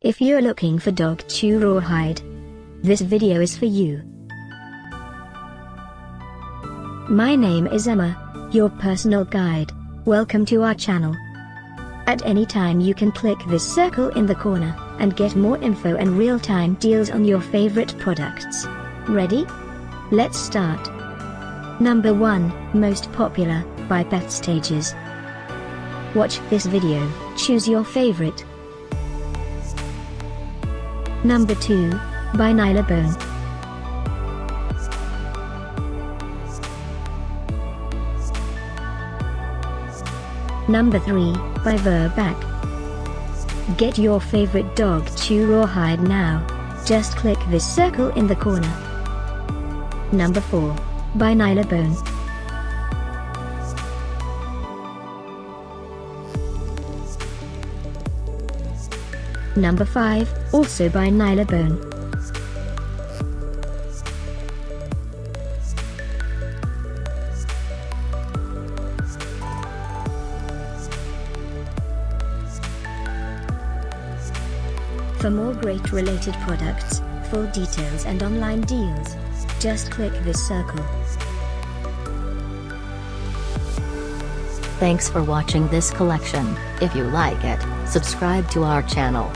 If you're looking for DuraChew Rawhide, this video is for you. My name is Emma, your personal guide. Welcome to our channel. At any time you can click this circle in the corner, and get more info and real-time deals on your favorite products. Ready? Let's start. Number 1, Most Popular, by Petstages. Watch this video, choose your favorite. Number 2, by Nylabone. Number 3, by Virbac. Get your favorite DuraChew Rawhide now. Just click this circle in the corner. Number 4, by Nylabone. Number 5, also by Nylabone. For more great related products, full details and online deals, just click this circle. Thanks for watching this collection. If you like it, subscribe to our channel.